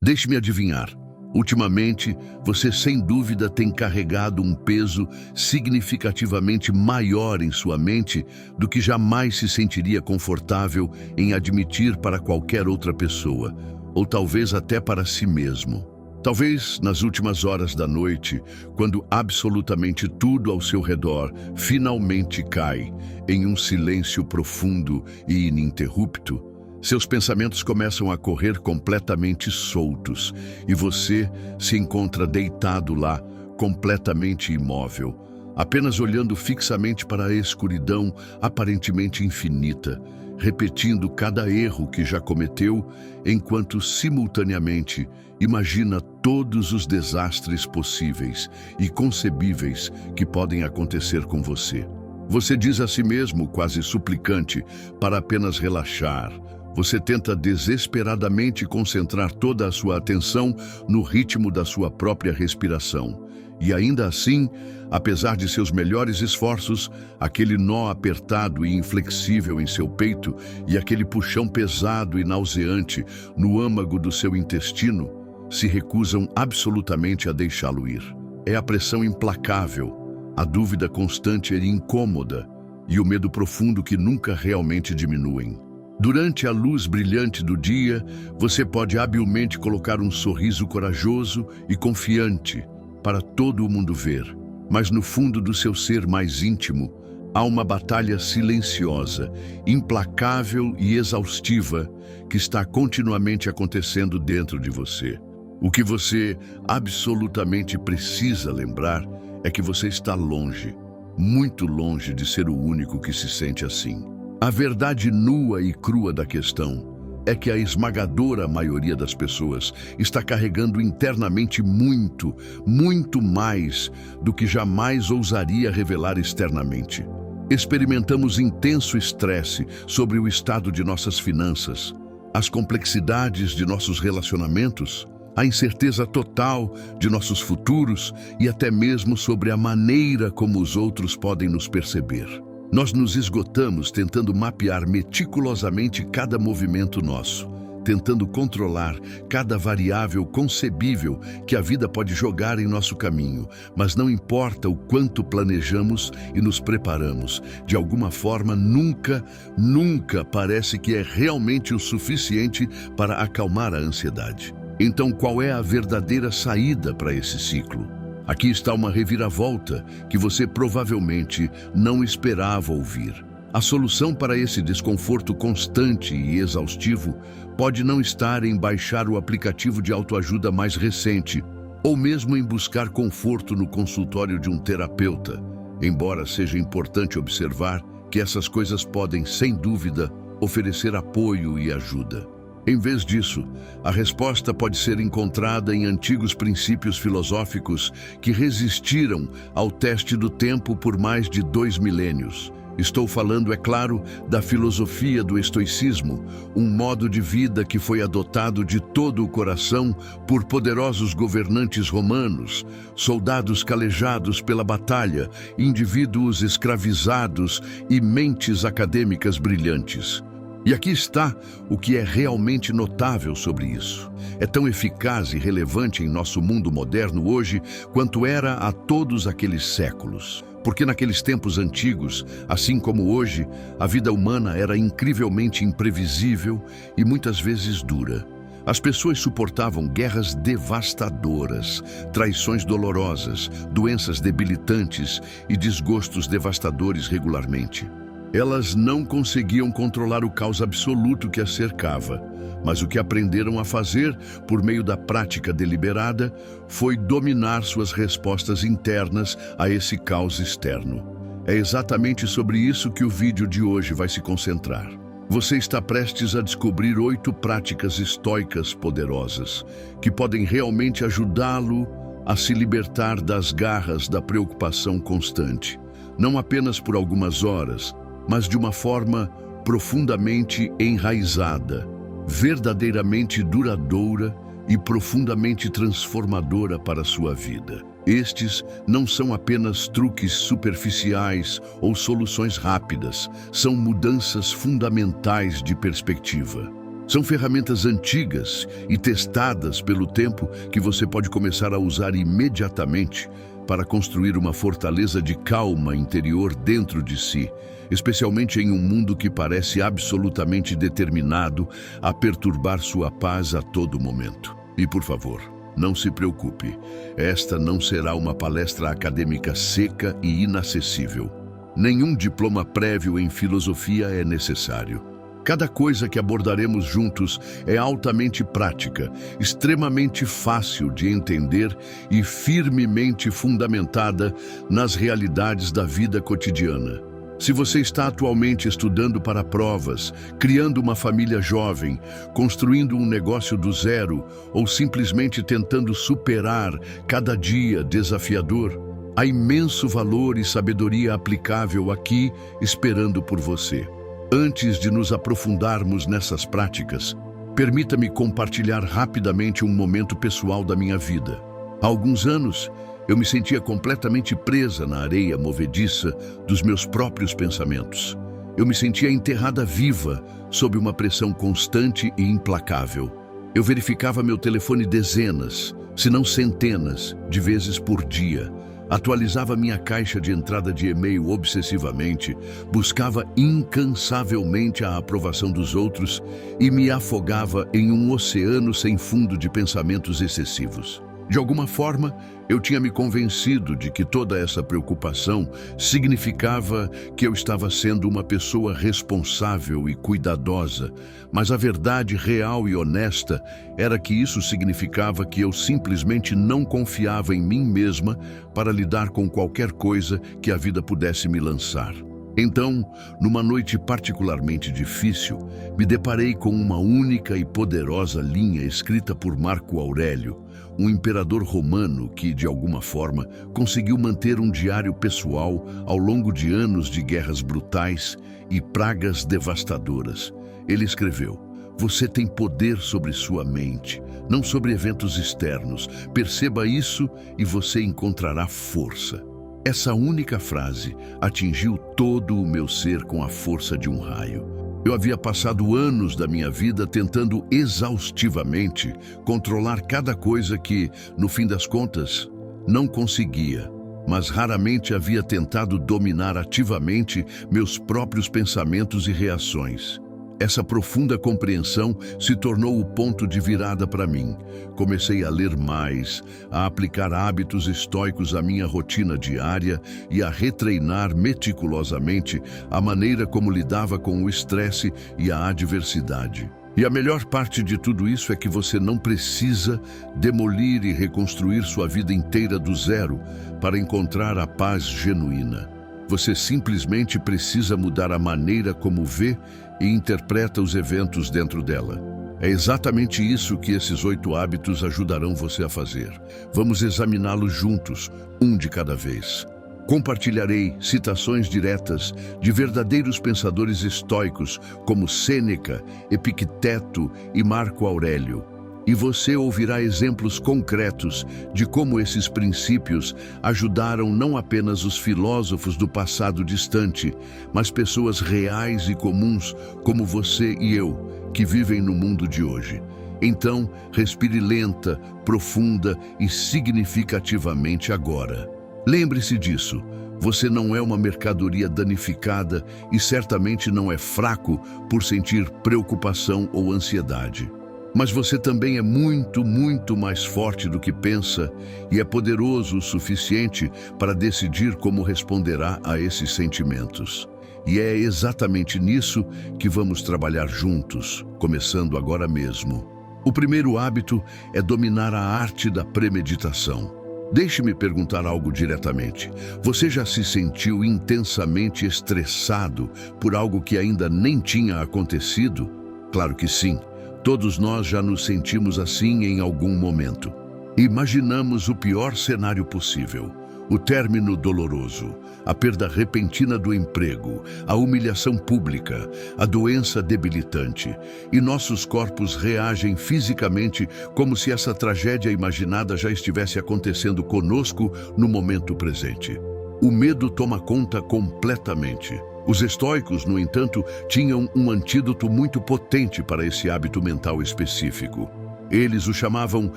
Deixe-me adivinhar. Ultimamente, você sem dúvida tem carregado um peso significativamente maior em sua mente do que jamais se sentiria confortável em admitir para qualquer outra pessoa, ou talvez até para si mesmo. Talvez nas últimas horas da noite, quando absolutamente tudo ao seu redor finalmente cai em um silêncio profundo e ininterrupto, seus pensamentos começam a correr completamente soltos e você se encontra deitado lá, completamente imóvel, apenas olhando fixamente para a escuridão aparentemente infinita, repetindo cada erro que já cometeu, enquanto simultaneamente imagina todos os desastres possíveis e concebíveis que podem acontecer com você. Você diz a si mesmo, quase suplicante, para apenas relaxar. Você tenta desesperadamente concentrar toda a sua atenção no ritmo da sua própria respiração. E ainda assim, apesar de seus melhores esforços, aquele nó apertado e inflexível em seu peito e aquele puxão pesado e nauseante no âmago do seu intestino se recusam absolutamente a deixá-lo ir. É a pressão implacável, a dúvida constante e incômoda e o medo profundo que nunca realmente diminuem. Durante a luz brilhante do dia, você pode habilmente colocar um sorriso corajoso e confiante para todo o mundo ver. Mas no fundo do seu ser mais íntimo, há uma batalha silenciosa, implacável e exaustiva que está continuamente acontecendo dentro de você. O que você absolutamente precisa lembrar é que você está longe, muito longe de ser o único que se sente assim. A verdade nua e crua da questão é que a esmagadora maioria das pessoas está carregando internamente muito, muito mais do que jamais ousaria revelar externamente. Experimentamos intenso estresse sobre o estado de nossas finanças, as complexidades de nossos relacionamentos, a incerteza total de nossos futuros e até mesmo sobre a maneira como os outros podem nos perceber. Nós nos esgotamos tentando mapear meticulosamente cada movimento nosso, tentando controlar cada variável concebível que a vida pode jogar em nosso caminho, mas não importa o quanto planejamos e nos preparamos, de alguma forma nunca parece que é realmente o suficiente para acalmar a ansiedade. Então, qual é a verdadeira saída para esse ciclo? Aqui está uma reviravolta que você provavelmente não esperava ouvir. A solução para esse desconforto constante e exaustivo pode não estar em baixar o aplicativo de autoajuda mais recente, ou mesmo em buscar conforto no consultório de um terapeuta, embora seja importante observar que essas coisas podem, sem dúvida, oferecer apoio e ajuda. Em vez disso, a resposta pode ser encontrada em antigos princípios filosóficos que resistiram ao teste do tempo por mais de 2 milênios. Estou falando, é claro, da filosofia do estoicismo, um modo de vida que foi adotado de todo o coração por poderosos governantes romanos, soldados calejados pela batalha, indivíduos escravizados e mentes acadêmicas brilhantes. E aqui está o que é realmente notável sobre isso. É tão eficaz e relevante em nosso mundo moderno hoje quanto era há todos aqueles séculos. Porque naqueles tempos antigos, assim como hoje, a vida humana era incrivelmente imprevisível e muitas vezes dura. As pessoas suportavam guerras devastadoras, traições dolorosas, doenças debilitantes e desgostos devastadores regularmente. Elas não conseguiam controlar o caos absoluto que as cercava, mas o que aprenderam a fazer, por meio da prática deliberada, foi dominar suas respostas internas a esse caos externo. É exatamente sobre isso que o vídeo de hoje vai se concentrar. Você está prestes a descobrir 8 práticas estoicas poderosas, que podem realmente ajudá-lo a se libertar das garras da preocupação constante, não apenas por algumas horas, mas de uma forma profundamente enraizada, verdadeiramente duradoura e profundamente transformadora para a sua vida. Estes não são apenas truques superficiais ou soluções rápidas, são mudanças fundamentais de perspectiva. São ferramentas antigas e testadas pelo tempo que você pode começar a usar imediatamente para construir uma fortaleza de calma interior dentro de si, especialmente em um mundo que parece absolutamente determinado a perturbar sua paz a todo momento. E, por favor, não se preocupe, esta não será uma palestra acadêmica seca e inacessível. Nenhum diploma prévio em filosofia é necessário. Cada coisa que abordaremos juntos é altamente prática, extremamente fácil de entender e firmemente fundamentada nas realidades da vida cotidiana. Se você está atualmente estudando para provas, criando uma família jovem, construindo um negócio do zero ou simplesmente tentando superar cada dia desafiador, há imenso valor e sabedoria aplicável aqui esperando por você. Antes de nos aprofundarmos nessas práticas, permita-me compartilhar rapidamente um momento pessoal da minha vida. Há alguns anos, eu me sentia completamente presa na areia movediça dos meus próprios pensamentos. Eu me sentia enterrada viva sob uma pressão constante e implacável. Eu verificava meu telefone dezenas, se não centenas, de vezes por dia. Atualizava minha caixa de entrada de e-mail obsessivamente, buscava incansavelmente a aprovação dos outros e me afogava em um oceano sem fundo de pensamentos excessivos. De alguma forma, eu tinha me convencido de que toda essa preocupação significava que eu estava sendo uma pessoa responsável e cuidadosa, mas a verdade real e honesta era que isso significava que eu simplesmente não confiava em mim mesma para lidar com qualquer coisa que a vida pudesse me lançar. Então, numa noite particularmente difícil, me deparei com uma única e poderosa linha escrita por Marco Aurélio, um imperador romano que, de alguma forma, conseguiu manter um diário pessoal ao longo de anos de guerras brutais e pragas devastadoras. Ele escreveu: "Você tem poder sobre sua mente, não sobre eventos externos. Perceba isso e você encontrará força." Essa única frase atingiu todo o meu ser com a força de um raio. Eu havia passado anos da minha vida tentando exaustivamente controlar cada coisa que, no fim das contas, não conseguia, mas raramente havia tentado dominar ativamente meus próprios pensamentos e reações. Essa profunda compreensão se tornou o ponto de virada para mim. Comecei a ler mais, a aplicar hábitos estoicos à minha rotina diária e a retreinar meticulosamente a maneira como lidava com o estresse e a adversidade. E a melhor parte de tudo isso é que você não precisa demolir e reconstruir sua vida inteira do zero para encontrar a paz genuína. Você simplesmente precisa mudar a maneira como vê e interpreta os eventos dentro dela. É exatamente isso que esses 8 hábitos ajudarão você a fazer. Vamos examiná-los juntos, um de cada vez. Compartilharei citações diretas de verdadeiros pensadores estoicos como Sêneca, Epicteto e Marco Aurélio. E você ouvirá exemplos concretos de como esses princípios ajudaram não apenas os filósofos do passado distante, mas pessoas reais e comuns como você e eu, que vivem no mundo de hoje. Então, respire lenta, profunda e significativamente agora. Lembre-se disso. Você não é uma mercadoria danificada e certamente não é fraco por sentir preocupação ou ansiedade. Mas você também é muito, muito mais forte do que pensa e é poderoso o suficiente para decidir como responderá a esses sentimentos. E é exatamente nisso que vamos trabalhar juntos, começando agora mesmo. O primeiro hábito é dominar a arte da premeditação. Deixe-me perguntar algo diretamente. Você já se sentiu intensamente estressado por algo que ainda nem tinha acontecido? Claro que sim. Todos nós já nos sentimos assim em algum momento. Imaginamos o pior cenário possível: o término doloroso, a perda repentina do emprego, a humilhação pública, a doença debilitante. E nossos corpos reagem fisicamente como se essa tragédia imaginada já estivesse acontecendo conosco no momento presente. O medo toma conta completamente. Os estoicos, no entanto, tinham um antídoto muito potente para esse hábito mental específico. Eles o chamavam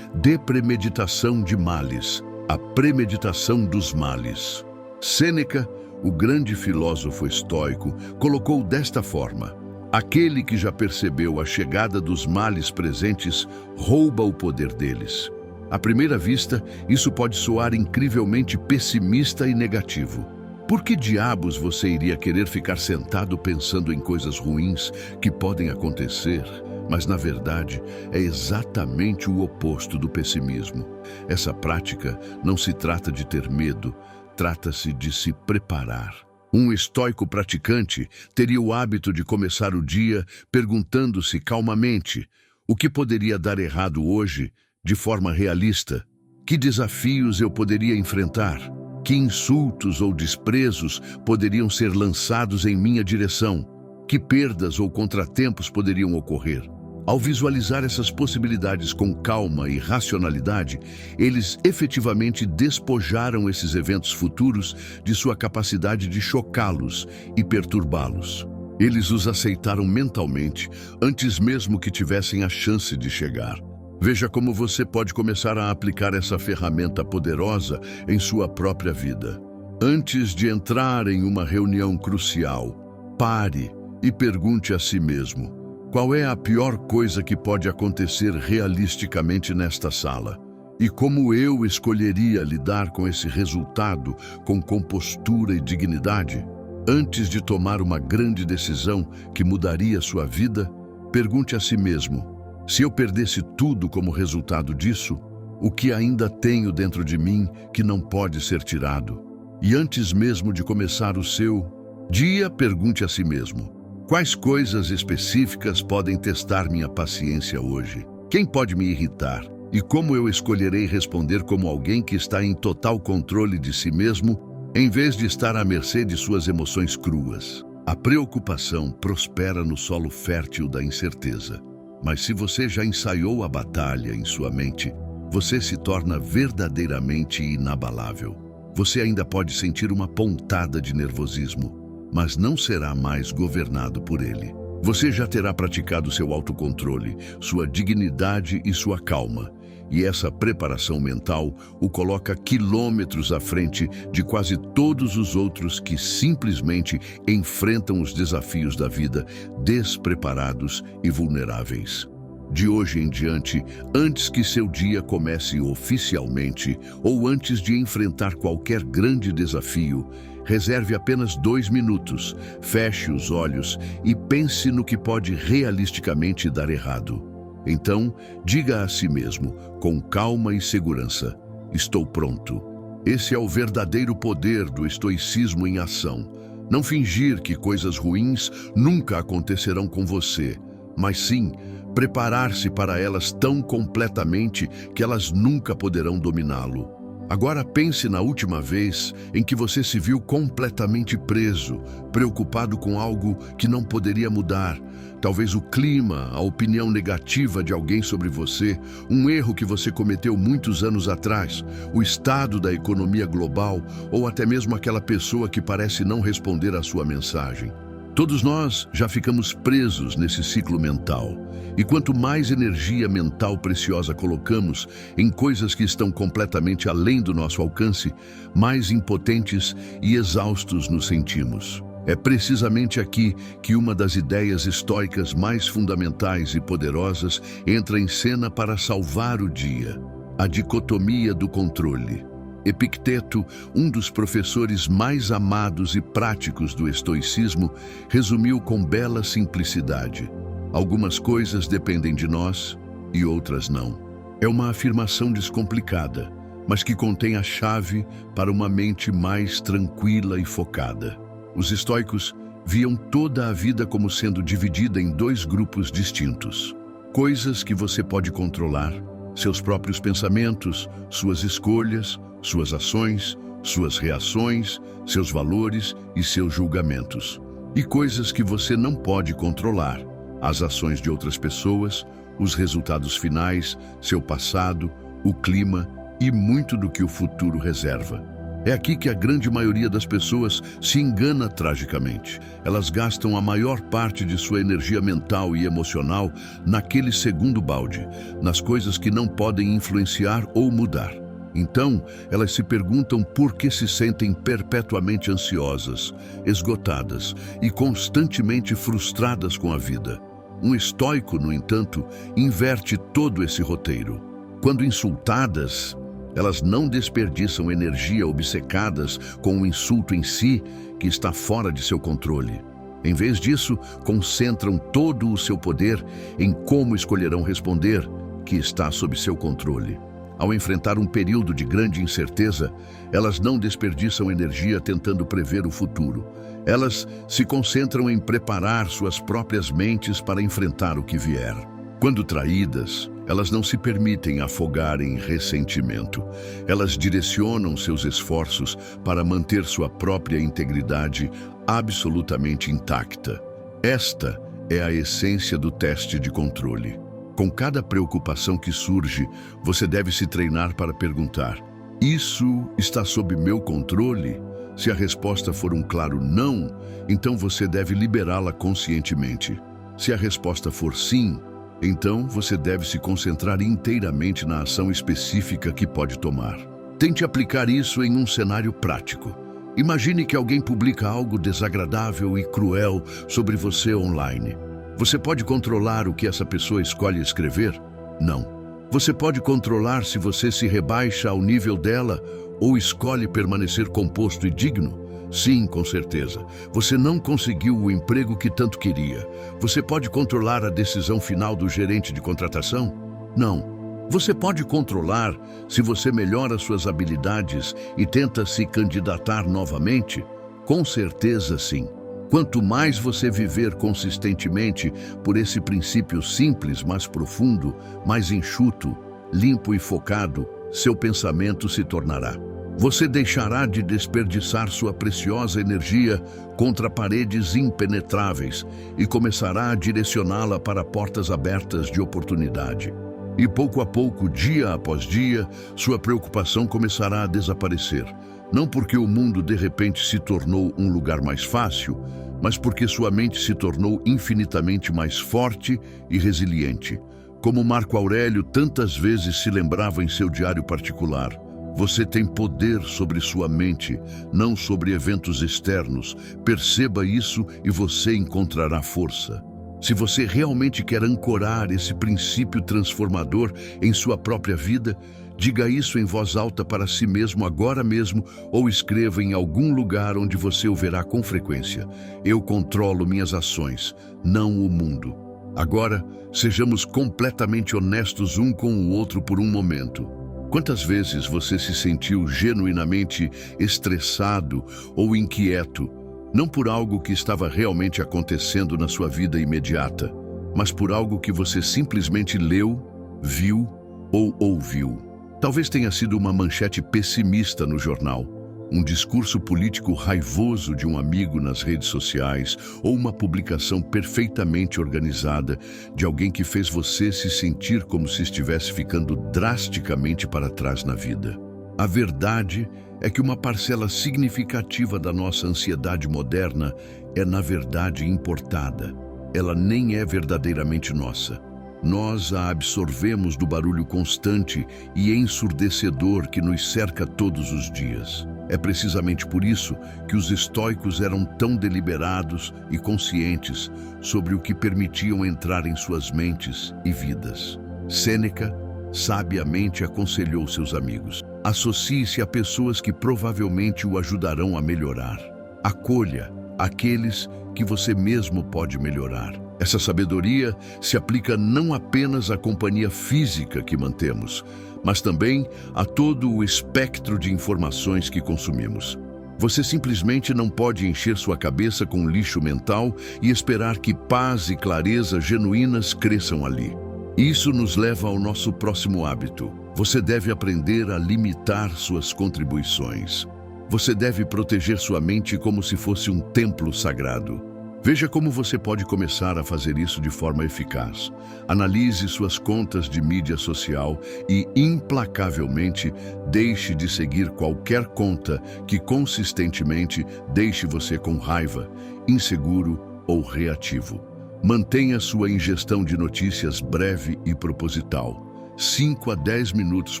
de premeditação de males, a premeditação dos males. Sêneca, o grande filósofo estoico, colocou desta forma: aquele que já percebeu a chegada dos males presentes rouba o poder deles. À primeira vista, isso pode soar incrivelmente pessimista e negativo. Por que diabos você iria querer ficar sentado pensando em coisas ruins que podem acontecer? Mas, na verdade, é exatamente o oposto do pessimismo. Essa prática não se trata de ter medo, trata-se de se preparar. Um estoico praticante teria o hábito de começar o dia perguntando-se calmamente o que poderia dar errado hoje de forma realista, que desafios eu poderia enfrentar, que insultos ou desprezos poderiam ser lançados em minha direção, que perdas ou contratempos poderiam ocorrer. Ao visualizar essas possibilidades com calma e racionalidade, eles efetivamente despojaram esses eventos futuros de sua capacidade de chocá-los e perturbá-los. Eles os aceitaram mentalmente antes mesmo que tivessem a chance de chegar. Veja como você pode começar a aplicar essa ferramenta poderosa em sua própria vida. Antes de entrar em uma reunião crucial, pare e pergunte a si mesmo: qual é a pior coisa que pode acontecer realisticamente nesta sala? E como eu escolheria lidar com esse resultado com compostura e dignidade? Antes de tomar uma grande decisão que mudaria sua vida, pergunte a si mesmo: se eu perdesse tudo como resultado disso, o que ainda tenho dentro de mim que não pode ser tirado? E antes mesmo de começar o seu dia, pergunte a si mesmo: quais coisas específicas podem testar minha paciência hoje? Quem pode me irritar? E como eu escolherei responder como alguém que está em total controle de si mesmo, em vez de estar à mercê de suas emoções cruas? A preocupação prospera no solo fértil da incerteza. Mas se você já ensaiou a batalha em sua mente, você se torna verdadeiramente inabalável. Você ainda pode sentir uma pontada de nervosismo, mas não será mais governado por ele. Você já terá praticado seu autocontrole, sua dignidade e sua calma. E essa preparação mental o coloca quilômetros à frente de quase todos os outros que simplesmente enfrentam os desafios da vida despreparados e vulneráveis. De hoje em diante, antes que seu dia comece oficialmente ou antes de enfrentar qualquer grande desafio, reserve apenas 2 minutos, feche os olhos e pense no que pode realisticamente dar errado. Então, diga a si mesmo, com calma e segurança: estou pronto. Esse é o verdadeiro poder do estoicismo em ação. Não fingir que coisas ruins nunca acontecerão com você, mas sim preparar-se para elas tão completamente que elas nunca poderão dominá-lo. Agora pense na última vez em que você se viu completamente preso, preocupado com algo que não poderia mudar. Talvez o clima, a opinião negativa de alguém sobre você, um erro que você cometeu muitos anos atrás, o estado da economia global ou até mesmo aquela pessoa que parece não responder à sua mensagem. Todos nós já ficamos presos nesse ciclo mental. E quanto mais energia mental preciosa colocamos em coisas que estão completamente além do nosso alcance, mais impotentes e exaustos nos sentimos. É precisamente aqui que uma das ideias estoicas mais fundamentais e poderosas entra em cena para salvar o dia: a dicotomia do controle. Epicteto, um dos professores mais amados e práticos do estoicismo, resumiu com bela simplicidade: algumas coisas dependem de nós e outras não. É uma afirmação descomplicada, mas que contém a chave para uma mente mais tranquila e focada. Os estoicos viam toda a vida como sendo dividida em 2 grupos distintos: coisas que você pode controlar, seus próprios pensamentos, suas escolhas, suas ações, suas reações, seus valores e seus julgamentos. E coisas que você não pode controlar: as ações de outras pessoas, os resultados finais, seu passado, o clima e muito do que o futuro reserva. É aqui que a grande maioria das pessoas se engana tragicamente. Elas gastam a maior parte de sua energia mental e emocional naquele segundo balde, nas coisas que não podem influenciar ou mudar. Então, elas se perguntam por que se sentem perpetuamente ansiosas, esgotadas e constantemente frustradas com a vida. Um estoico, no entanto, inverte todo esse roteiro. Quando insultadas, elas não desperdiçam energia obcecadas com o insulto em si, que está fora de seu controle. Em vez disso, concentram todo o seu poder em como escolherão responder, que está sob seu controle. Ao enfrentar um período de grande incerteza, elas não desperdiçam energia tentando prever o futuro. Elas se concentram em preparar suas próprias mentes para enfrentar o que vier. Quando traídas, elas não se permitem afogar em ressentimento. Elas direcionam seus esforços para manter sua própria integridade absolutamente intacta. Esta é a essência do teste de controle. Com cada preocupação que surge, você deve se treinar para perguntar: isso está sob meu controle? Se a resposta for um claro não, então você deve liberá-la conscientemente. Se a resposta for sim, então você deve se concentrar inteiramente na ação específica que pode tomar. Tente aplicar isso em um cenário prático. Imagine que alguém publica algo desagradável e cruel sobre você online. Você pode controlar o que essa pessoa escolhe escrever? Não. Você pode controlar se você se rebaixa ao nível dela ou escolhe permanecer composto e digno? Sim, com certeza. Você não conseguiu o emprego que tanto queria. Você pode controlar a decisão final do gerente de contratação? Não. Você pode controlar se você melhora suas habilidades e tenta se candidatar novamente? Com certeza, sim. Quanto mais você viver consistentemente por esse princípio simples, mas profundo, mais enxuto, limpo e focado, seu pensamento se tornará. Você deixará de desperdiçar sua preciosa energia contra paredes impenetráveis e começará a direcioná-la para portas abertas de oportunidade. E pouco a pouco, dia após dia, sua preocupação começará a desaparecer. Não porque o mundo de repente se tornou um lugar mais fácil, mas porque sua mente se tornou infinitamente mais forte e resiliente. Como Marco Aurélio tantas vezes se lembrava em seu diário particular: você tem poder sobre sua mente, não sobre eventos externos. Perceba isso e você encontrará força. Se você realmente quer ancorar esse princípio transformador em sua própria vida, diga isso em voz alta para si mesmo agora mesmo ou escreva em algum lugar onde você o verá com frequência. Eu controlo minhas ações, não o mundo. Agora, sejamos completamente honestos um com o outro por um momento. Quantas vezes você se sentiu genuinamente estressado ou inquieto, não por algo que estava realmente acontecendo na sua vida imediata, mas por algo que você simplesmente leu, viu ou ouviu? Talvez tenha sido uma manchete pessimista no jornal, um discurso político raivoso de um amigo nas redes sociais ou uma publicação perfeitamente organizada de alguém que fez você se sentir como se estivesse ficando drasticamente para trás na vida. A verdade é que uma parcela significativa da nossa ansiedade moderna é, na verdade, importada. Ela nem é verdadeiramente nossa. Nós a absorvemos do barulho constante e ensurdecedor que nos cerca todos os dias. É precisamente por isso que os estoicos eram tão deliberados e conscientes sobre o que permitiam entrar em suas mentes e vidas. Sêneca sabiamente aconselhou seus amigos: associe-se a pessoas que provavelmente o ajudarão a melhorar. Acolha aqueles que você mesmo pode melhorar. Essa sabedoria se aplica não apenas à companhia física que mantemos, mas também a todo o espectro de informações que consumimos. Você simplesmente não pode encher sua cabeça com lixo mental e esperar que paz e clareza genuínas cresçam ali. Isso nos leva ao nosso próximo hábito. Você deve aprender a limitar suas contribuições. Você deve proteger sua mente como se fosse um templo sagrado. Veja como você pode começar a fazer isso de forma eficaz. Analise suas contas de mídia social e, implacavelmente, deixe de seguir qualquer conta que consistentemente deixe você com raiva, inseguro ou reativo. Mantenha sua ingestão de notícias breve e proposital. 5 a 10 minutos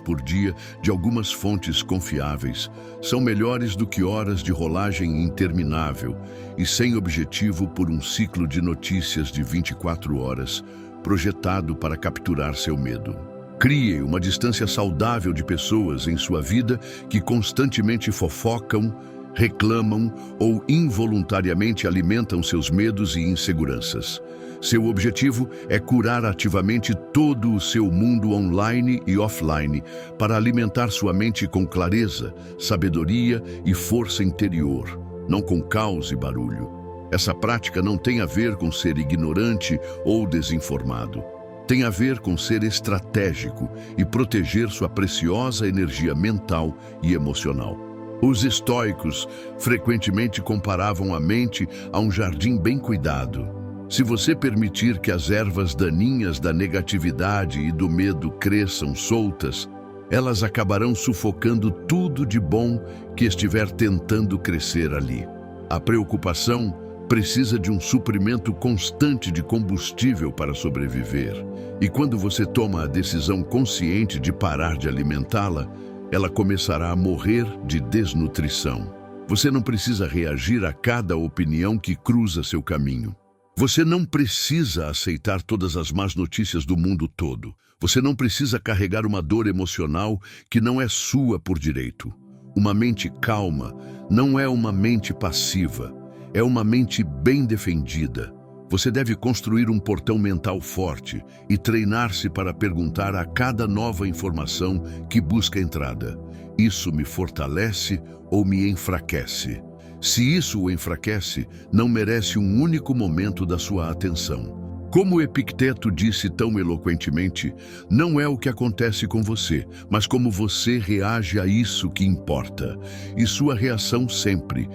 por dia de algumas fontes confiáveis são melhores do que horas de rolagem interminável e sem objetivo por um ciclo de notícias de 24 horas, projetado para capturar seu medo. Crie uma distância saudável de pessoas em sua vida que constantemente fofocam, reclamam ou involuntariamente alimentam seus medos e inseguranças. Seu objetivo é curar ativamente todo o seu mundo online e offline para alimentar sua mente com clareza, sabedoria e força interior, não com caos e barulho. Essa prática não tem a ver com ser ignorante ou desinformado. Tem a ver com ser estratégico e proteger sua preciosa energia mental e emocional. Os estoicos frequentemente comparavam a mente a um jardim bem cuidado. Se você permitir que as ervas daninhas da negatividade e do medo cresçam soltas, elas acabarão sufocando tudo de bom que estiver tentando crescer ali. A preocupação precisa de um suprimento constante de combustível para sobreviver. E quando você toma a decisão consciente de parar de alimentá-la, ela começará a morrer de desnutrição. Você não precisa reagir a cada opinião que cruza seu caminho. Você não precisa aceitar todas as más notícias do mundo todo. Você não precisa carregar uma dor emocional que não é sua por direito. Uma mente calma não é uma mente passiva, é uma mente bem defendida. Você deve construir um portão mental forte e treinar-se para perguntar a cada nova informação que busca entrada: isso me fortalece ou me enfraquece? Se isso o enfraquece, não merece um único momento da sua atenção. Como Epicteto disse tão eloquentemente, não é o que acontece com você, mas como você reage a isso que importa. E sua reação sempre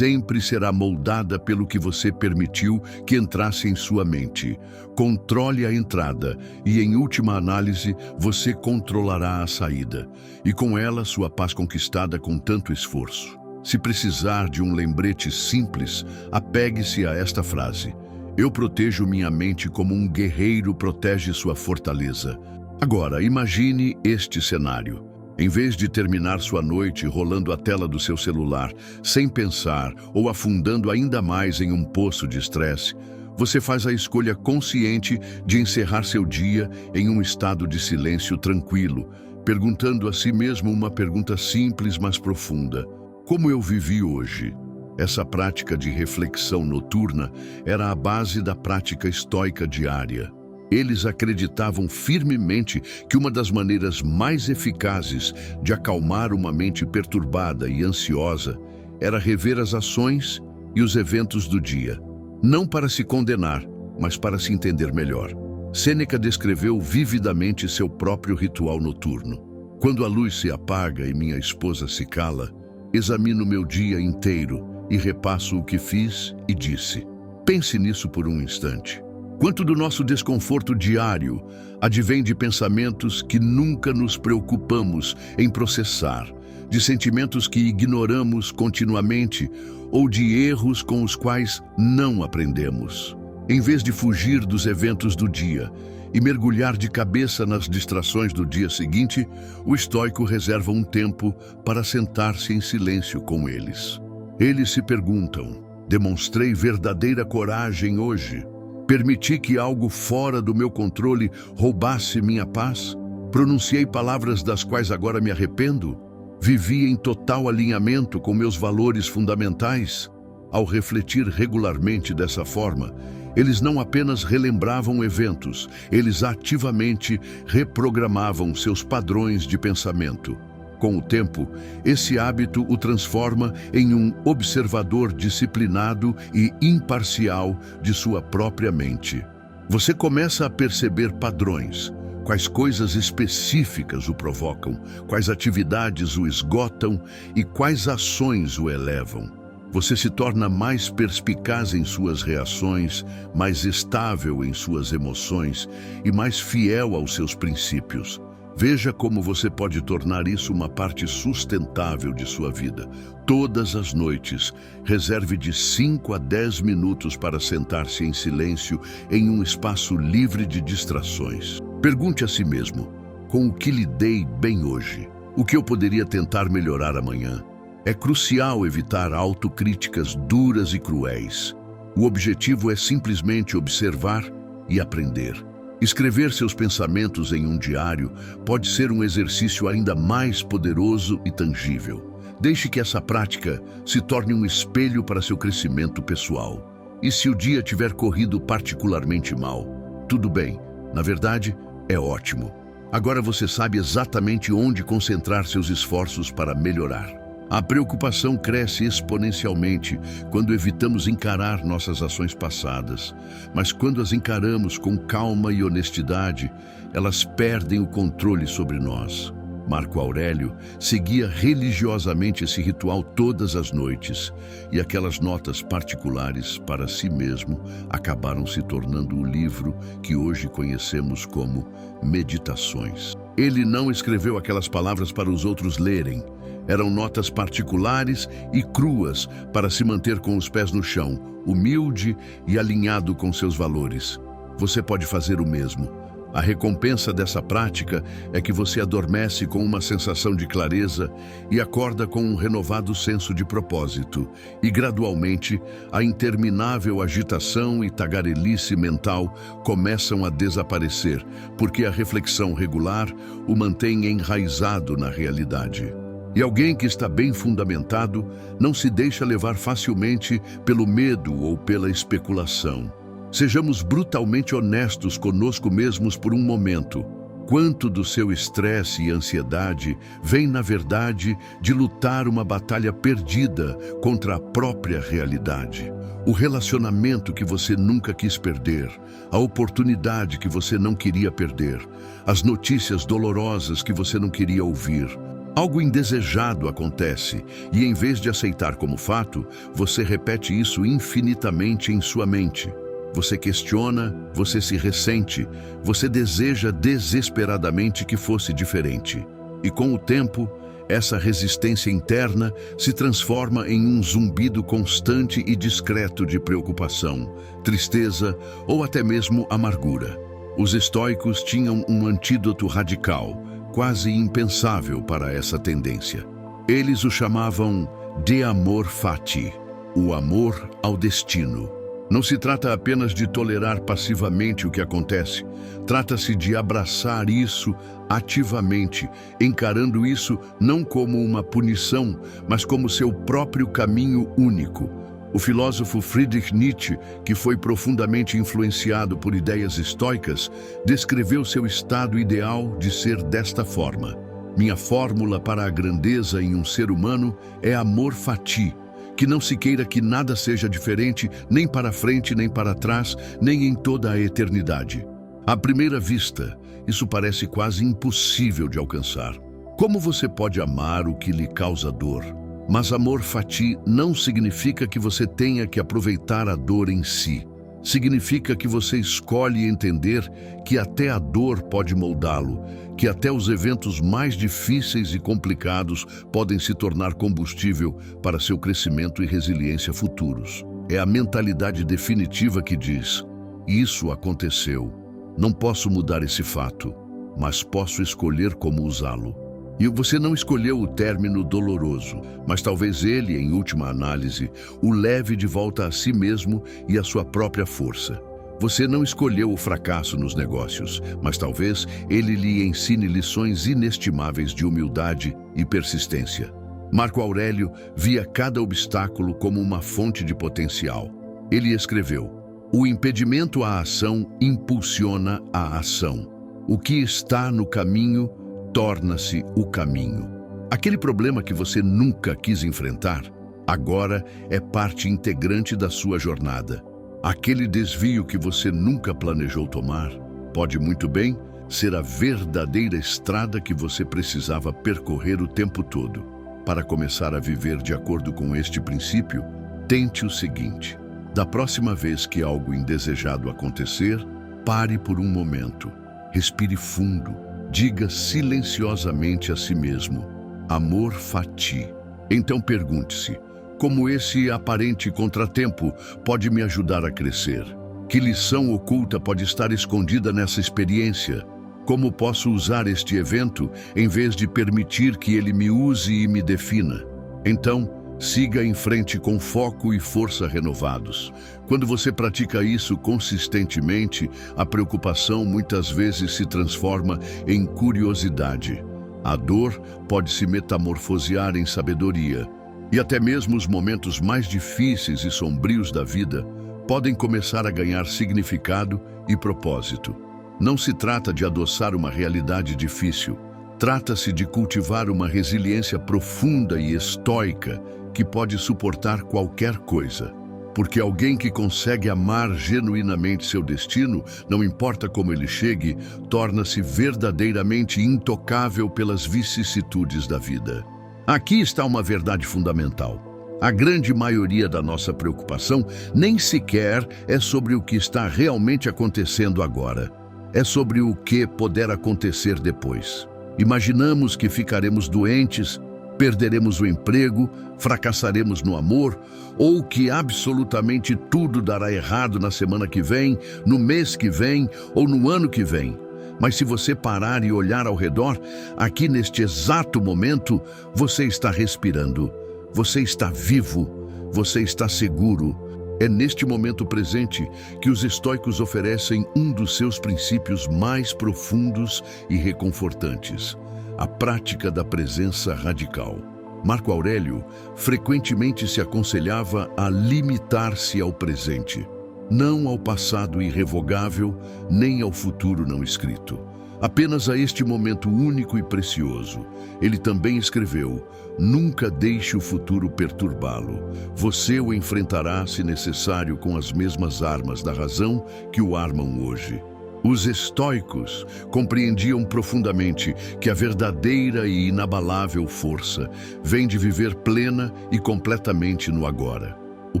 será moldada pelo que você permitiu que entrasse em sua mente. Controle a entrada e, em última análise, você controlará a saída. E com ela, sua paz conquistada com tanto esforço. Se precisar de um lembrete simples, apegue-se a esta frase: eu protejo minha mente como um guerreiro protege sua fortaleza. Agora, imagine este cenário. Em vez de terminar sua noite rolando a tela do seu celular, sem pensar ou afundando ainda mais em um poço de estresse, você faz a escolha consciente de encerrar seu dia em um estado de silêncio tranquilo, perguntando a si mesmo uma pergunta simples, mas profunda: como eu vivi hoje? Essa prática de reflexão noturna era a base da prática estoica diária. Eles acreditavam firmemente que uma das maneiras mais eficazes de acalmar uma mente perturbada e ansiosa era rever as ações e os eventos do dia, não para se condenar, mas para se entender melhor. Sêneca descreveu vividamente seu próprio ritual noturno. Quando a luz se apaga e minha esposa se cala, examino meu dia inteiro e repasso o que fiz e disse. Pense nisso por um instante. Quanto do nosso desconforto diário advém de pensamentos que nunca nos preocupamos em processar, de sentimentos que ignoramos continuamente ou de erros com os quais não aprendemos. Em vez de fugir dos eventos do dia e mergulhar de cabeça nas distrações do dia seguinte, o estoico reserva um tempo para sentar-se em silêncio com eles. Eles se perguntam: demonstrei verdadeira coragem hoje? Permiti que algo fora do meu controle roubasse minha paz? Pronunciei palavras das quais agora me arrependo? Vivi em total alinhamento com meus valores fundamentais? Ao refletir regularmente dessa forma, eles não apenas relembravam eventos, eles ativamente reprogramavam seus padrões de pensamento. Com o tempo, esse hábito o transforma em um observador disciplinado e imparcial de sua própria mente. Você começa a perceber padrões, quais coisas específicas o provocam, quais atividades o esgotam e quais ações o elevam. Você se torna mais perspicaz em suas reações, mais estável em suas emoções e mais fiel aos seus princípios. Veja como você pode tornar isso uma parte sustentável de sua vida. Todas as noites, reserve de 5 a 10 minutos para sentar-se em silêncio em um espaço livre de distrações. Pergunte a si mesmo: com o que lidei bem hoje? O que eu poderia tentar melhorar amanhã? É crucial evitar autocríticas duras e cruéis. O objetivo é simplesmente observar e aprender. Escrever seus pensamentos em um diário pode ser um exercício ainda mais poderoso e tangível. Deixe que essa prática se torne um espelho para seu crescimento pessoal. E se o dia tiver corrido particularmente mal, tudo bem, na verdade, é ótimo. Agora você sabe exatamente onde concentrar seus esforços para melhorar. A preocupação cresce exponencialmente quando evitamos encarar nossas ações passadas, mas quando as encaramos com calma e honestidade, elas perdem o controle sobre nós. Marco Aurélio seguia religiosamente esse ritual todas as noites, e aquelas notas particulares para si mesmo acabaram se tornando o livro que hoje conhecemos como Meditações. Ele não escreveu aquelas palavras para os outros lerem. Eram notas particulares e cruas para se manter com os pés no chão, humilde e alinhado com seus valores. Você pode fazer o mesmo. A recompensa dessa prática é que você adormece com uma sensação de clareza e acorda com um renovado senso de propósito. E gradualmente, a interminável agitação e tagarelice mental começam a desaparecer, porque a reflexão regular o mantém enraizado na realidade. E alguém que está bem fundamentado não se deixa levar facilmente pelo medo ou pela especulação. Sejamos brutalmente honestos conosco mesmos por um momento. Quanto do seu estresse e ansiedade vem, na verdade, de lutar uma batalha perdida contra a própria realidade? O relacionamento que você nunca quis perder, a oportunidade que você não queria perder, as notícias dolorosas que você não queria ouvir. Algo indesejado acontece e, em vez de aceitar como fato, você repete isso infinitamente em sua mente. Você questiona, você se ressente, você deseja desesperadamente que fosse diferente. E com o tempo, essa resistência interna se transforma em um zumbido constante e discreto de preocupação, tristeza ou até mesmo amargura. Os estoicos tinham um antídoto radical, quase impensável para essa tendência. Eles o chamavam de amor fati, o amor ao destino. Não se trata apenas de tolerar passivamente o que acontece, trata-se de abraçar isso ativamente, encarando isso não como uma punição, mas como seu próprio caminho único. O filósofo Friedrich Nietzsche, que foi profundamente influenciado por ideias estoicas, descreveu seu estado ideal de ser desta forma: minha fórmula para a grandeza em um ser humano é amor fati, que não se queira que nada seja diferente, nem para frente, nem para trás, nem em toda a eternidade. À primeira vista, isso parece quase impossível de alcançar. Como você pode amar o que lhe causa dor? Mas amor fati não significa que você tenha que aproveitar a dor em si. Significa que você escolhe entender que até a dor pode moldá-lo, que até os eventos mais difíceis e complicados podem se tornar combustível para seu crescimento e resiliência futuros. É a mentalidade definitiva que diz: isso aconteceu. Não posso mudar esse fato, mas posso escolher como usá-lo. E você não escolheu o término doloroso, mas talvez ele, em última análise, o leve de volta a si mesmo e à sua própria força. Você não escolheu o fracasso nos negócios, mas talvez ele lhe ensine lições inestimáveis de humildade e persistência. Marco Aurélio via cada obstáculo como uma fonte de potencial. Ele escreveu: o impedimento à ação impulsiona a ação. O que está no caminho torna-se o caminho. Aquele problema que você nunca quis enfrentar, agora é parte integrante da sua jornada. Aquele desvio que você nunca planejou tomar, pode muito bem ser a verdadeira estrada que você precisava percorrer o tempo todo. Para começar a viver de acordo com este princípio, Tente o seguinte: da próxima vez que algo indesejado acontecer, pare por um momento, respire fundo, diga silenciosamente a si mesmo: amor fati. Então pergunte-se: como esse aparente contratempo pode me ajudar a crescer? Que lição oculta pode estar escondida nessa experiência? Como posso usar este evento em vez de permitir que ele me use e me defina? Então, siga em frente com foco e força renovados. Quando você pratica isso consistentemente, a preocupação muitas vezes se transforma em curiosidade. A dor pode se metamorfosear em sabedoria. E até mesmo os momentos mais difíceis e sombrios da vida podem começar a ganhar significado e propósito. Não se trata de adoçar uma realidade difícil. Trata-se de cultivar uma resiliência profunda e estoica que pode suportar qualquer coisa. Porque alguém que consegue amar genuinamente seu destino, não importa como ele chegue, torna-se verdadeiramente intocável pelas vicissitudes da vida. Aqui está uma verdade fundamental. A grande maioria da nossa preocupação nem sequer é sobre o que está realmente acontecendo agora. É sobre o que poderá acontecer depois. Imaginamos que ficaremos doentes, perderemos o emprego, fracassaremos no amor, ou que absolutamente tudo dará errado na semana que vem, no mês que vem ou no ano que vem. Mas se você parar e olhar ao redor, aqui neste exato momento, você está respirando, você está vivo, você está seguro. É neste momento presente que os estoicos oferecem um dos seus princípios mais profundos e reconfortantes: a prática da presença radical. Marco Aurélio frequentemente se aconselhava a limitar-se ao presente, não ao passado irrevogável, nem ao futuro não escrito. Apenas a este momento único e precioso. Ele também escreveu: nunca deixe o futuro perturbá-lo. Você o enfrentará, se necessário, com as mesmas armas da razão que o armam hoje. Os estoicos compreendiam profundamente que a verdadeira e inabalável força vem de viver plena e completamente no agora. O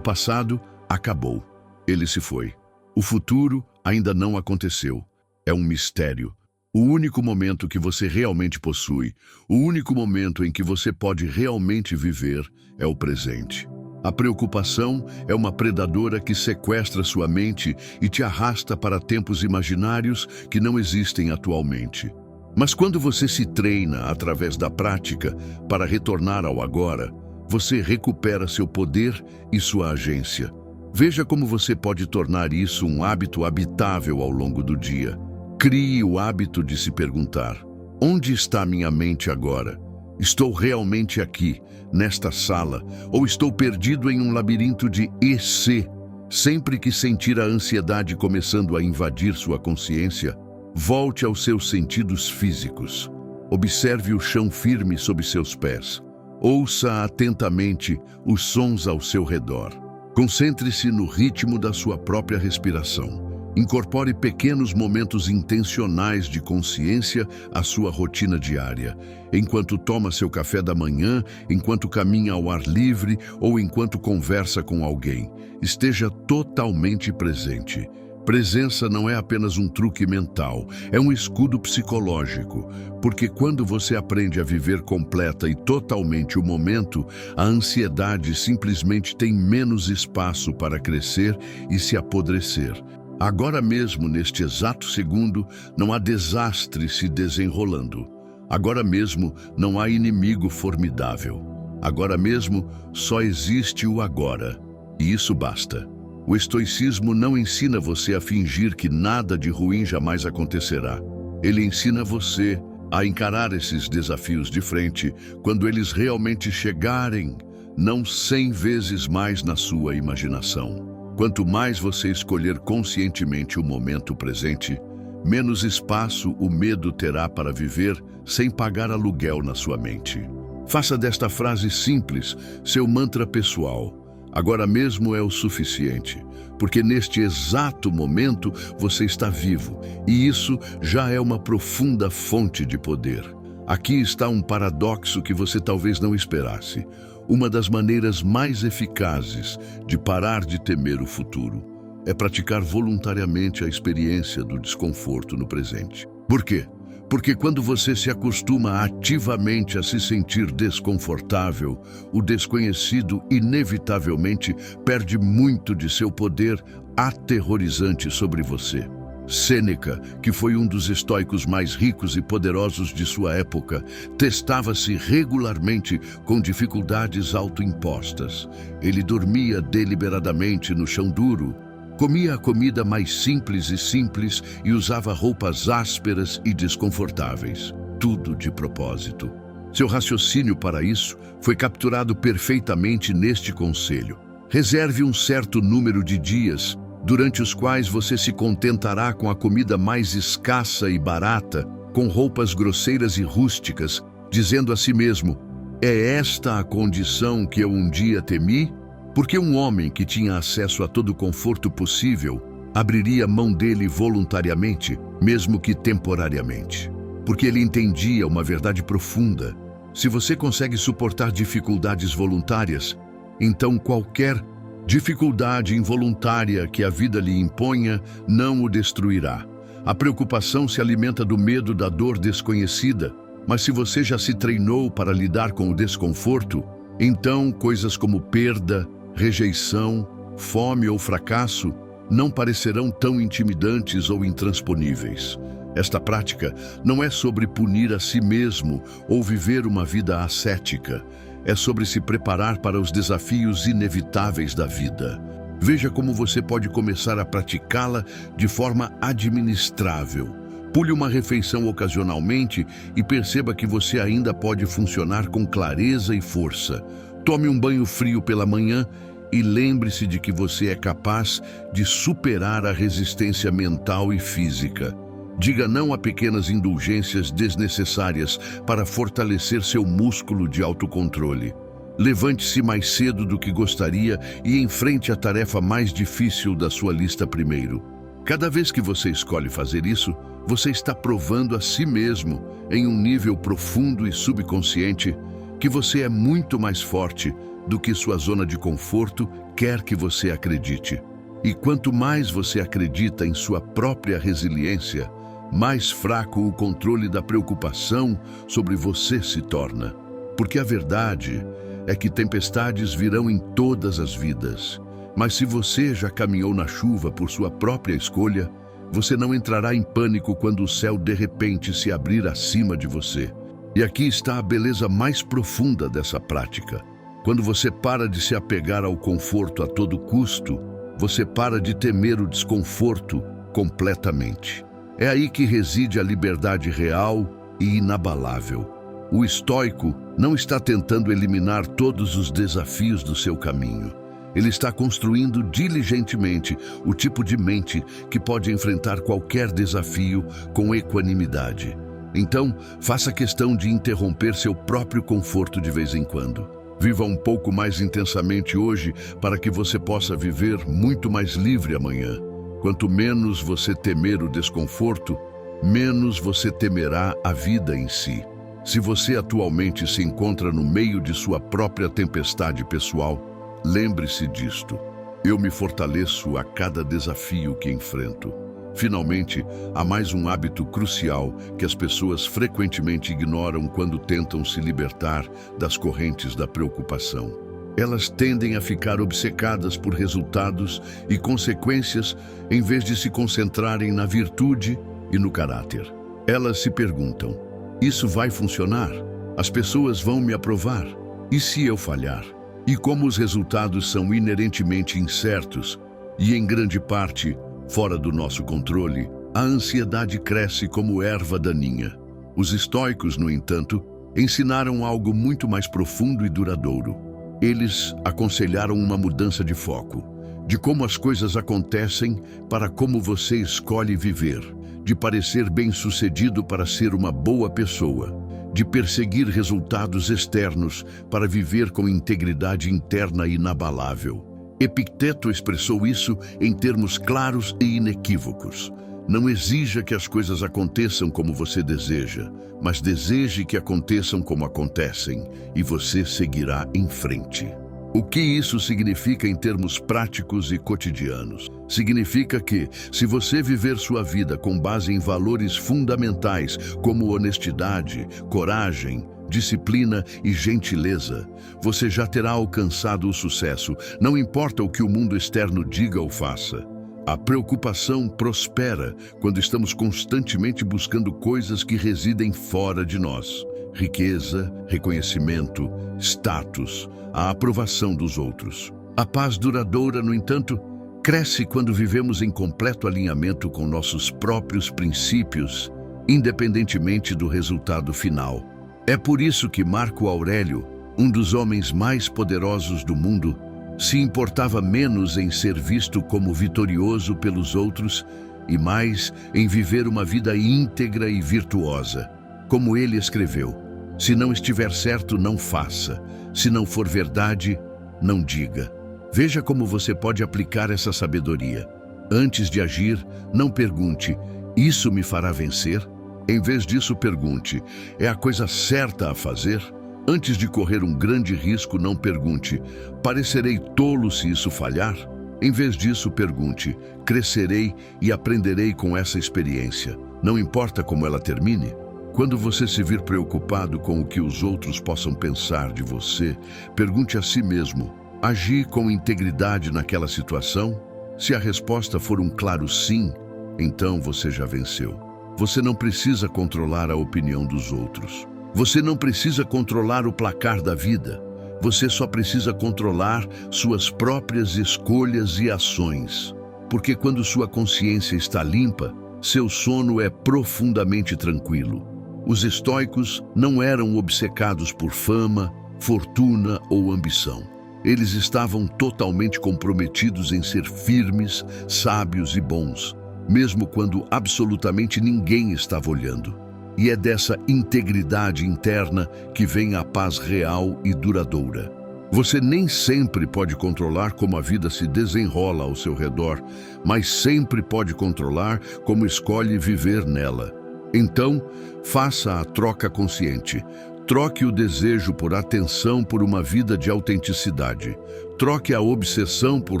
passado acabou. Ele se foi. O futuro ainda não aconteceu. É um mistério. O único momento que você realmente possui, o único momento em que você pode realmente viver, é o presente. A preocupação é uma predadora que sequestra sua mente e te arrasta para tempos imaginários que não existem atualmente. Mas quando você se treina através da prática para retornar ao agora, você recupera seu poder e sua agência. Veja como você pode tornar isso um hábito habitável ao longo do dia. Crie o hábito de se perguntar: onde está minha mente agora? Estou realmente aqui, nesta sala, ou estou perdido em um labirinto de EC? Sempre que sentir a ansiedade começando a invadir sua consciência, volte aos seus sentidos físicos. Observe o chão firme sob seus pés. Ouça atentamente os sons ao seu redor. Concentre-se no ritmo da sua própria respiração. Incorpore pequenos momentos intencionais de consciência à sua rotina diária, enquanto toma seu café da manhã, enquanto caminha ao ar livre ou enquanto conversa com alguém. Esteja totalmente presente. Presença não é apenas um truque mental, é um escudo psicológico, porque quando você aprende a viver completa e totalmente o momento, a ansiedade simplesmente tem menos espaço para crescer e se apodrecer. Agora mesmo, neste exato segundo, não há desastre se desenrolando. Agora mesmo, não há inimigo formidável. Agora mesmo, só existe o agora. E isso basta. O estoicismo não ensina você a fingir que nada de ruim jamais acontecerá. Ele ensina você a encarar esses desafios de frente quando eles realmente chegarem, não 100 vezes mais na sua imaginação. Quanto mais você escolher conscientemente o momento presente, menos espaço o medo terá para viver sem pagar aluguel na sua mente. Faça desta frase simples seu mantra pessoal. Agora mesmo é o suficiente, porque neste exato momento você está vivo, e isso já é uma profunda fonte de poder. Aqui está um paradoxo que você talvez não esperasse. Uma das maneiras mais eficazes de parar de temer o futuro é praticar voluntariamente a experiência do desconforto no presente. Por quê? Porque quando você se acostuma ativamente a se sentir desconfortável, o desconhecido inevitavelmente perde muito de seu poder aterrorizante sobre você. Sêneca, que foi um dos estoicos mais ricos e poderosos de sua época, testava-se regularmente com dificuldades autoimpostas. Ele dormia deliberadamente no chão duro, comia a comida mais simples e usava roupas ásperas e desconfortáveis, tudo de propósito. Seu raciocínio para isso foi capturado perfeitamente neste conselho. Reserve um certo número de dias durante os quais você se contentará com a comida mais escassa e barata, com roupas grosseiras e rústicas, dizendo a si mesmo: é esta a condição que eu um dia temi? Porque um homem que tinha acesso a todo o conforto possível abriria mão dele voluntariamente, mesmo que temporariamente. Porque ele entendia uma verdade profunda: se você consegue suportar dificuldades voluntárias, então qualquer dificuldade involuntária que a vida lhe imponha não o destruirá. A preocupação se alimenta do medo da dor desconhecida, mas se você já se treinou para lidar com o desconforto, então coisas como perda, rejeição, fome ou fracasso não parecerão tão intimidantes ou intransponíveis. Esta prática não é sobre punir a si mesmo ou viver uma vida ascética. É sobre se preparar para os desafios inevitáveis da vida. Veja como você pode começar a praticá-la de forma administrável. Pule uma refeição ocasionalmente e perceba que você ainda pode funcionar com clareza e força. Tome um banho frio pela manhã e lembre-se de que você é capaz de superar a resistência mental e física. Diga não a pequenas indulgências desnecessárias para fortalecer seu músculo de autocontrole. Levante-se mais cedo do que gostaria e enfrente a tarefa mais difícil da sua lista primeiro. Cada vez que você escolhe fazer isso, você está provando a si mesmo, em um nível profundo e subconsciente, que você é muito mais forte do que sua zona de conforto quer que você acredite. E quanto mais você acredita em sua própria resiliência, mais fraco o controle da preocupação sobre você se torna. Porque a verdade é que tempestades virão em todas as vidas. Mas se você já caminhou na chuva por sua própria escolha, você não entrará em pânico quando o céu de repente se abrir acima de você. E aqui está a beleza mais profunda dessa prática. Quando você para de se apegar ao conforto a todo custo, você para de temer o desconforto completamente. É aí que reside a liberdade real e inabalável. O estoico não está tentando eliminar todos os desafios do seu caminho. Ele está construindo diligentemente o tipo de mente que pode enfrentar qualquer desafio com equanimidade. Então, faça questão de interromper seu próprio conforto de vez em quando. Viva um pouco mais intensamente hoje para que você possa viver muito mais livre amanhã. Quanto menos você temer o desconforto, menos você temerá a vida em si. Se você atualmente se encontra no meio de sua própria tempestade pessoal, lembre-se disto: eu me fortaleço a cada desafio que enfrento. Finalmente, há mais um hábito crucial que as pessoas frequentemente ignoram quando tentam se libertar das correntes da preocupação. Elas tendem a ficar obcecadas por resultados e consequências em vez de se concentrarem na virtude e no caráter. Elas se perguntam: isso vai funcionar? As pessoas vão me aprovar? E se eu falhar? E como os resultados são inerentemente incertos e, em grande parte, fora do nosso controle, a ansiedade cresce como erva daninha. Os estoicos, no entanto, ensinaram algo muito mais profundo e duradouro. Eles aconselharam uma mudança de foco, de como as coisas acontecem para como você escolhe viver, de parecer bem-sucedido para ser uma boa pessoa, de perseguir resultados externos para viver com integridade interna inabalável. Epicteto expressou isso em termos claros e inequívocos. Não exija que as coisas aconteçam como você deseja, mas deseje que aconteçam como acontecem, e você seguirá em frente. O que isso significa em termos práticos e cotidianos? Significa que, se você viver sua vida com base em valores fundamentais como honestidade, coragem, disciplina e gentileza, você já terá alcançado o sucesso, não importa o que o mundo externo diga ou faça. A preocupação prospera quando estamos constantemente buscando coisas que residem fora de nós. Riqueza, reconhecimento, status, a aprovação dos outros. A paz duradoura, no entanto, cresce quando vivemos em completo alinhamento com nossos próprios princípios, independentemente do resultado final. É por isso que Marco Aurélio, um dos homens mais poderosos do mundo, se importava menos em ser visto como vitorioso pelos outros e mais em viver uma vida íntegra e virtuosa. Como ele escreveu: se não estiver certo, não faça. Se não for verdade, não diga. Veja como você pode aplicar essa sabedoria. Antes de agir, não pergunte: isso me fará vencer? Em vez disso, pergunte: é a coisa certa a fazer? Antes de correr um grande risco, não pergunte: parecerei tolo se isso falhar? Em vez disso, pergunte: crescerei e aprenderei com essa experiência, não importa como ela termine? Quando você se vir preocupado com o que os outros possam pensar de você, pergunte a si mesmo: agi com integridade naquela situação? Se a resposta for um claro sim, então você já venceu. Você não precisa controlar a opinião dos outros. Você não precisa controlar o placar da vida. Você só precisa controlar suas próprias escolhas e ações. Porque quando sua consciência está limpa, seu sono é profundamente tranquilo. Os estoicos não eram obcecados por fama, fortuna ou ambição. Eles estavam totalmente comprometidos em ser firmes, sábios e bons, mesmo quando absolutamente ninguém estava olhando. E é dessa integridade interna que vem a paz real e duradoura. Você nem sempre pode controlar como a vida se desenrola ao seu redor, mas sempre pode controlar como escolhe viver nela. Então, faça a troca consciente. Troque o desejo por atenção por uma vida de autenticidade. Troque a obsessão por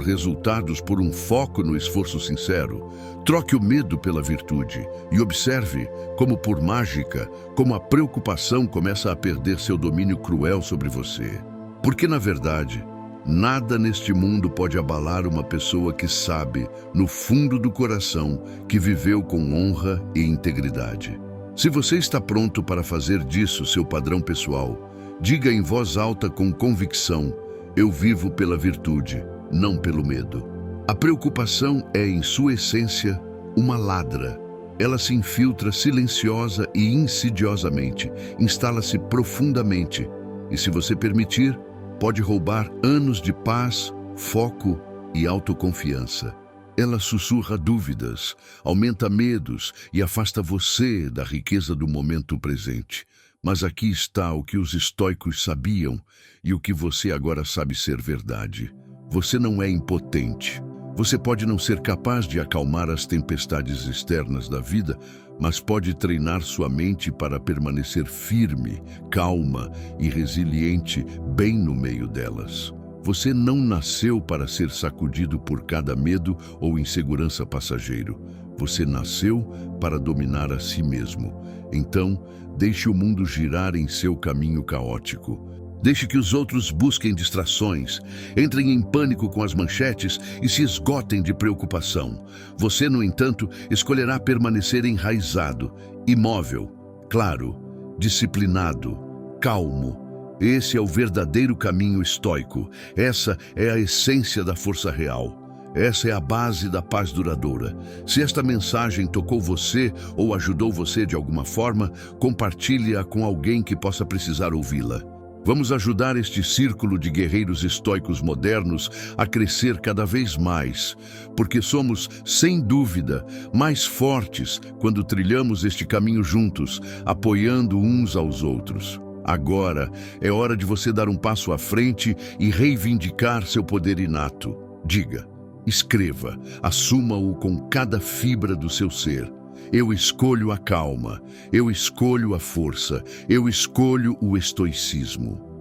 resultados por um foco no esforço sincero. Troque o medo pela virtude e observe como, por mágica, como a preocupação começa a perder seu domínio cruel sobre você. Porque, na verdade, nada neste mundo pode abalar uma pessoa que sabe, no fundo do coração, que viveu com honra e integridade. Se você está pronto para fazer disso seu padrão pessoal, diga em voz alta com convicção: eu vivo pela virtude, não pelo medo. A preocupação é, em sua essência, uma ladra. Ela se infiltra silenciosa e insidiosamente, instala-se profundamente e, se você permitir, pode roubar anos de paz, foco e autoconfiança. Ela sussurra dúvidas, aumenta medos e afasta você da riqueza do momento presente. Mas aqui está o que os estoicos sabiam e o que você agora sabe ser verdade. Você não é impotente. Você pode não ser capaz de acalmar as tempestades externas da vida, mas pode treinar sua mente para permanecer firme, calma e resiliente bem no meio delas. Você não nasceu para ser sacudido por cada medo ou insegurança passageiro. Você nasceu para dominar a si mesmo. Então, deixe o mundo girar em seu caminho caótico. Deixe que os outros busquem distrações, entrem em pânico com as manchetes e se esgotem de preocupação. Você, no entanto, escolherá permanecer enraizado, imóvel, claro, disciplinado, calmo. Esse é o verdadeiro caminho estoico. Essa é a essência da força real. Essa é a base da paz duradoura. Se esta mensagem tocou você ou ajudou você de alguma forma, compartilhe-a com alguém que possa precisar ouvi-la. Vamos ajudar este círculo de guerreiros estoicos modernos a crescer cada vez mais, porque somos, sem dúvida, mais fortes quando trilhamos este caminho juntos, apoiando uns aos outros. Agora é hora de você dar um passo à frente e reivindicar seu poder inato. Diga: Escreva, assuma-o com cada fibra do seu ser. Eu escolho a calma, eu escolho a força, eu escolho o estoicismo.